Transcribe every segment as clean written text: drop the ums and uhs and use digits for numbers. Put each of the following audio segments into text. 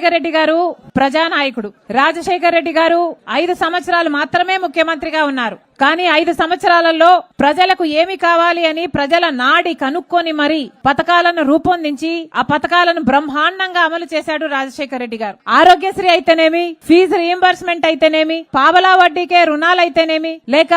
రాజశేఖర రెడ్డి గారు ప్రజానాయకుడు. రాజశేఖర రెడ్డి గారు 5 సంవత్సరాలు మాత్రమే ముఖ్యమంత్రిగా ఉన్నారు. కానీ 5 సంవత్సరాలలో ప్రజలకు ఏమి కావాలి అని ప్రజల నాడి కనుక్కొని మరి పథకాలను రూపొందించి ఆ పథకాలను బ్రహ్మాండంగా అమలు చేశాడు రాజశేఖర రెడ్డి గారు. ఆరోగ్యశ్రీ అయితేనేమి, ఫీజు రీయింబర్స్మెంట్ అయితేనేమి, పావలా వడ్డీకే రుణాలైతేనేమి, లేక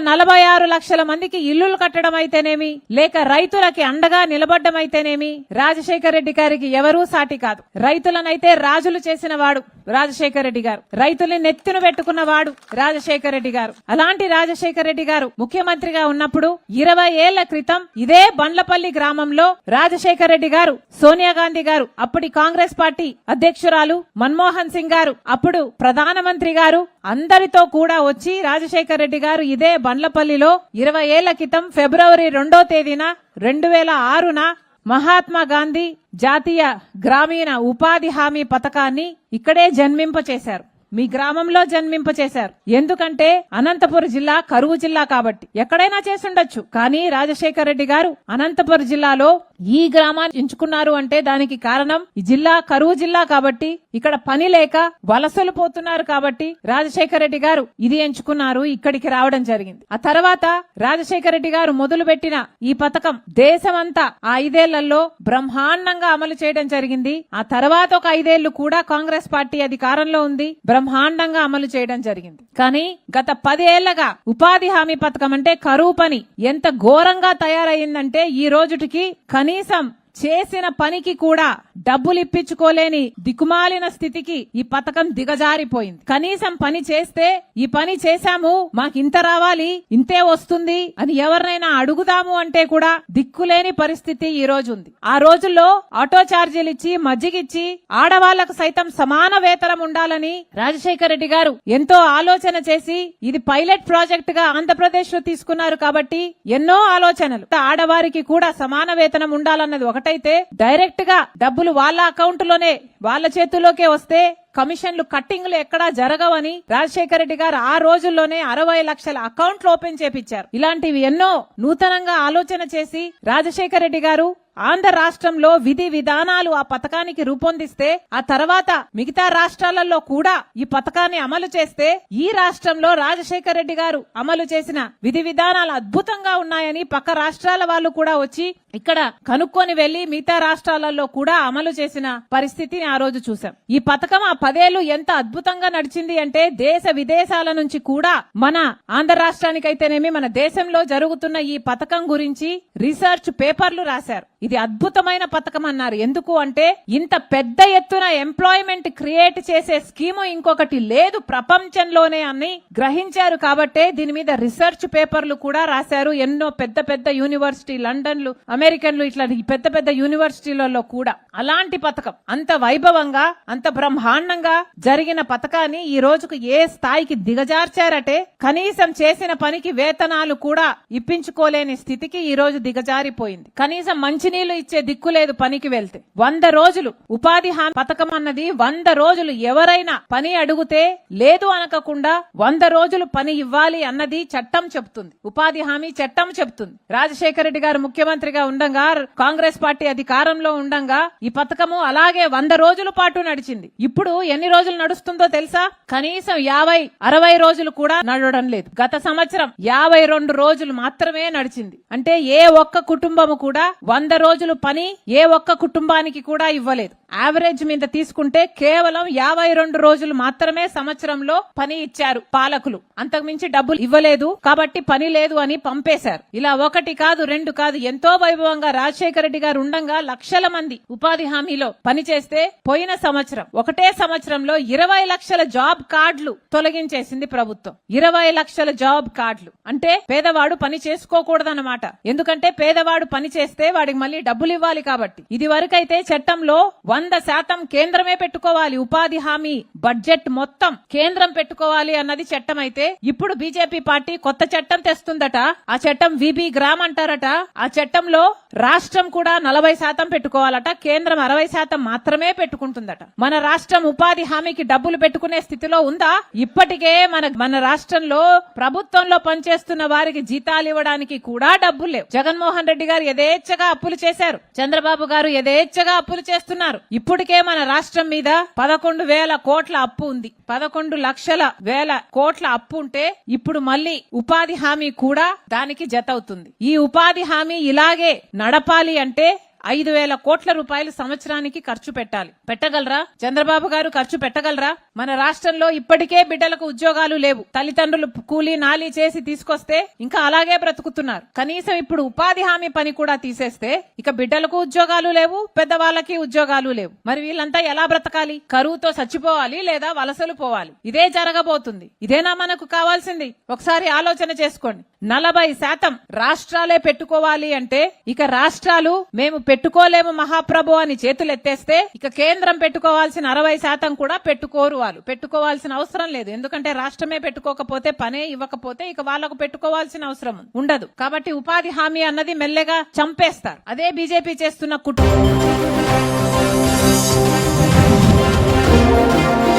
46 లక్షల మందికి ఇల్లులు కట్టడం అయితేనేమి, లేక రైతులకి అండగా నిలబడ్డం అయితేనేమి, రాజశేఖర రెడ్డి గారికి ఎవరూ సాటి కాదు. రైతులనైతే రాజులు చేసిన వాడు రాజశేఖర రెడ్డి గారు. రైతుల్ని నెత్తిన పెట్టుకున్న వాడు రాజశేఖర రెడ్డి గారు. అలాంటి రాజశేఖర రెడ్డి గారు ముఖ్యమంత్రిగా ఉన్నప్పుడు 20 ఏళ్ల క్రితం ఇదే బండ్లపల్లి గ్రామంలో రాజశేఖర రెడ్డి గారు, సోనియా గాంధీ గారు, అప్పటి కాంగ్రెస్ పార్టీ అధ్యక్షురాలు మన్మోహన్ సింగ్ గారు, అప్పుడు ప్రధానమంత్రి గారు అందరితో కూడా వచ్చి రాజశేఖర రెడ్డి గారు ఇదే బండ్లపల్లిలో 20 ఏళ్ల క్రితం ఫిబ్రవరి 2వ తేదీన 2006న మహాత్మా గాంధీ జాతీయ గ్రామీణ ఉపాధి హామీ పథకాన్ని ఇక్కడే జన్మింపచేశారు. మీ గ్రామంలో జన్మింపచేశారు. ఎందుకంటే అనంతపురం జిల్లా కరువు జిల్లా కాబట్టి. ఎక్కడైనా చేసుండొచ్చు, కానీ రాజశేఖర రెడ్డి గారు అనంతపురం జిల్లాలో ఈ గ్రామాన్ని ఎంచుకున్నారు అంటే దానికి కారణం ఈ జిల్లా కరువు జిల్లా కాబట్టి, ఇక్కడ పని లేక వలసలు పోతున్నారు కాబట్టి రాజశేఖర రెడ్డి గారు ఇది ఎంచుకున్నారు, ఇక్కడికి రావడం జరిగింది. ఆ తర్వాత రాజశేఖర రెడ్డి గారు మొదలుపెట్టిన ఈ పథకం దేశమంతా ఆ 5 ఏళ్లలో బ్రహ్మాండంగా అమలు చేయడం జరిగింది. ఆ తర్వాత ఒక 5 ఏళ్లు కూడా కాంగ్రెస్ పార్టీ అధికారంలో ఉంది, బ్రహ్మాండంగా అమలు చేయడం జరిగింది. కానీ గత 10 ఏళ్లగా ఉపాధి హామీ పథకం అంటే కరువు పని ఎంత ఘోరంగా తయారయ్యిందంటే ఈ రోజుటికి కనీసం చేసిన పనికి కూడా డబ్బులు ఇప్పించుకోలేని దిక్కుమాలిన స్థితికి ఈ పథకం దిగజారిపోయింది. కనీసం పని చేస్తే ఈ పని చేశాము, మాకింత రావాలి, ఇంతే వస్తుంది అని ఎవరినైనా అడుగుదాము అంటే కూడా దిక్కులేని పరిస్థితి ఈ రోజు ఉంది. ఆ రోజుల్లో ఆటో ఛార్జీలు ఇచ్చి, మజ్జిగిచ్చి ఆడవాళ్లకు సైతం సమాన వేతనం ఉండాలని రాజశేఖర రెడ్డి గారు ఎంతో ఆలోచన చేసి ఇది పైలట్ ప్రాజెక్ట్ గా ఆంధ్రప్రదేశ్ లో తీసుకున్నారు కాబట్టి ఎన్నో ఆలోచనలు. ఆడవారికి కూడా సమాన వేతనం ఉండాలన్నది ఒకటైతే, డైరెక్ట్ గా డబ్బులు వాళ్ళ అకౌంట్ లోనే వాళ్ళ చేతుల్లోకే వస్తే కమిషన్లు కట్టింగ్లు ఎక్కడా జరగవని రాజశేఖర రెడ్డి గారు ఆ రోజుల్లోనే 60 లక్షల అకౌంట్లు ఓపెన్ చేపించారు. ఇలాంటివి ఎన్నో నూతనంగా ఆలోచన చేసి రాజశేఖర రెడ్డి గారు ఆంధ్ర రాష్ట్రంలో విధి విధానాలు ఆ పథకానికి రూపొందిస్తే, ఆ తర్వాత మిగతా రాష్ట్రాలలో కూడా ఈ పథకాన్ని అమలు చేస్తే, ఈ రాష్ట్రంలో రాజశేఖర రెడ్డి గారు అమలు చేసిన విధి విధానాలు అద్భుతంగా ఉన్నాయని పక్క రాష్ట్రాల వాళ్ళు కూడా వచ్చి ఇక్కడ కనుక్కొని వెళ్లి మిగతా రాష్ట్రాలలో కూడా అమలు చేసిన పరిస్థితిని ఆ రోజు చూసాం. ఈ పథకం ఆ 10 ఏళ్లు ఎంత అద్భుతంగా నడిచింది అంటే దేశ విదేశాల నుంచి కూడా మన ఆంధ్ర రాష్ట్రానికైతేనేమి మన దేశంలో జరుగుతున్న ఈ పథకం గురించి రీసెర్చ్ పేపర్లు రాశారు. ఇది అద్భుతమైన పథకం అన్నారు. ఎందుకు అంటే ఇంత పెద్ద ఎత్తున ఎంప్లాయ్మెంట్ క్రియేట్ చేసే స్కీము ఇంకొకటి లేదు ప్రపంచంలోనే అని గ్రహించారు కాబట్టే దీని మీద రీసెర్చ్ పేపర్లు కూడా రాశారు. ఎన్నో పెద్ద పెద్ద యూనివర్సిటీ, లండన్లు, అమెరికన్లు, ఇట్లా పెద్ద పెద్ద యూనివర్సిటీలలో కూడా అలాంటి పథకం అంత వైభవంగా అంత బ్రహ్మాండంగా జరిగిన పథకాన్ని ఈ రోజుకు ఏ స్థాయికి దిగజార్చారటే, కనీసం చేసిన పనికి వేతనాలు కూడా ఇప్పించుకోలేని స్థితికి ఈ రోజు దిగజారిపోయింది. కనీసం మంచినీళ్లు ఇచ్చే దిక్కు లేదు పనికి వెళ్తే. 100 రోజులు ఉపాధి హామీ పథకం అన్నది 100 రోజులు ఎవరైనా పని అడిగితే లేదు అనకుండా 100 రోజులు పని ఇవ్వాలి అన్నది చట్టం చెప్తుంది, ఉపాధి హామీ చట్టం చెప్తుంది. రాజశేఖర రెడ్డి గారు ముఖ్యమంత్రిగా ఉండంగా, కాంగ్రెస్ పార్టీ అధికారంలో ఉండంగా ఈ పథకము అలాగే 100 రోజుల పాటు నడిచింది. ఇప్పుడు ఎన్ని రోజులు నడుస్తుందో తెలుసా? కనీసం 50-60 రోజులు కూడా నడవడం లేదు. గత సంవత్సరం 52 రోజులు మాత్రమే నడిచింది. అంటే ఏ ఒక్క కుటుంబము కూడా 100 రోజులు పని ఏ ఒక్క కుటుంబానికి కూడా ఇవ్వలేదు. యావరేజ్ మీద తీసుకుంటే కేవలం 52 రోజులు మాత్రమే సంవత్సరంలో పని ఇచ్చారు పాలకులు. అంతకుమించి డబ్బులు ఇవ్వలేదు కాబట్టి పని లేదు అని పంపేశారు. ఇలా 1 కాదు 2 కాదు, ఎంతో వైభవంగా రాజశేఖర రెడ్డి గారు ఉండంగా లక్షల మంది ఉపాధి హామీలో పనిచేస్తే పోయిన సంవత్సరం ఒకటే సంవత్సరంలో 20 లక్షల జాబ్ కార్డులు తొలగించేసింది ప్రభుత్వం. 20 లక్షల జాబ్ కార్డులు అంటే పేదవాడు పని చేసుకోకూడదన్నమాట. ఎందుకంటే పేదవాడు పని చేస్తే వాడికి మళ్ళీ డబ్బులు ఇవ్వాలి కాబట్టి. ఇది వరకైతే చట్టంలో 100% కేంద్రమే పెట్టుకోవాలి, ఉపాధి హామీ బడ్జెట్ మొత్తం కేంద్రం పెట్టుకోవాలి అన్నది చట్టం అయితే, ఇప్పుడు బీజేపీ పార్టీ కొత్త చట్టం తెస్తుందట. ఆ చట్టం విబి గ్రామ్ అంటారట. ఆ చట్టంలో రాష్ట్రం కూడా 40% పెట్టుకోవాలట, కేంద్రం 60% మాత్రమే పెట్టుకుంటుందట. మన రాష్ట్రం ఉపాధి హామీకి డబ్బులు పెట్టుకునే స్థితిలో ఉందా? ఇప్పటికే మన రాష్ట్రంలో ప్రభుత్వంలో పనిచేస్తున్న వారికి జీతాలు ఇవ్వడానికి కూడా డబ్బులు లేవు. జగన్మోహన్ రెడ్డి గారు యథేచ్ఛగా అప్పులు చేశారు, చంద్రబాబు గారు యథేచ్ఛగా అప్పులు చేస్తున్నారు. ఇప్పటికే మన రాష్ట్రం మీద 11,000 కోట్ల అప్పు ఉంది. 11,00,000 కోట్ల అప్పు ఉంటే ఇప్పుడు మళ్ళీ ఉపాధి హామీ కూడా దానికి జతవుతుంది. ఈ ఉపాధి హామీ ఇలాగే నడపాలి అంటే 5,000 కోట్ల రూపాయలు సంవత్సరానికి ఖర్చు పెట్టాలి. పెట్టగలరా చంద్రబాబు గారు? ఖర్చు పెట్టగలరా? మన రాష్ట్రంలో ఇప్పటికే బిడ్డలకు ఉద్యోగాలు లేవు. తల్లిదండ్రులు కూలీ నాలి చేసి తీసుకొస్తే ఇంకా అలాగే బ్రతుకుతున్నారు. కనీసం ఇప్పుడు ఉపాధి హామీ పని కూడా తీసేస్తే ఇక బిడ్డలకు ఉద్యోగాలు లేవు, పెద్దవాళ్ళకి ఉద్యోగాలు లేవు. మరి వీళ్ళంతా ఎలా బ్రతకాలి? కరువుతో చచ్చిపోవాలి లేదా వలసలు పోవాలి. ఇదే జరగబోతుంది. ఇదేనా మనకు కావాల్సింది? ఒకసారి ఆలోచన చేసుకోండి. 40% రాష్ట్రాలే పెట్టుకోవాలి అంటే ఇక రాష్ట్రాలు మేము పెట్టుకోలేము మహాప్రభు అని చేతులెత్తేస్తే ఇక కేంద్రం పెట్టుకోవాల్సిన 60% కూడా పెట్టుకోరు. వాళ్ళు పెట్టుకోవాల్సిన అవసరం లేదు. ఎందుకంటే రాష్ట్రమే పెట్టుకోకపోతే, పనే ఇవ్వకపోతే ఇక వాళ్ళకు పెట్టుకోవాల్సిన అవసరం ఉండదు. కాబట్టి ఉపాధి హామీ అన్నది మెల్లగా చంపేస్తారు. అదే బీజేపీ చేస్తున్న కుట్ర.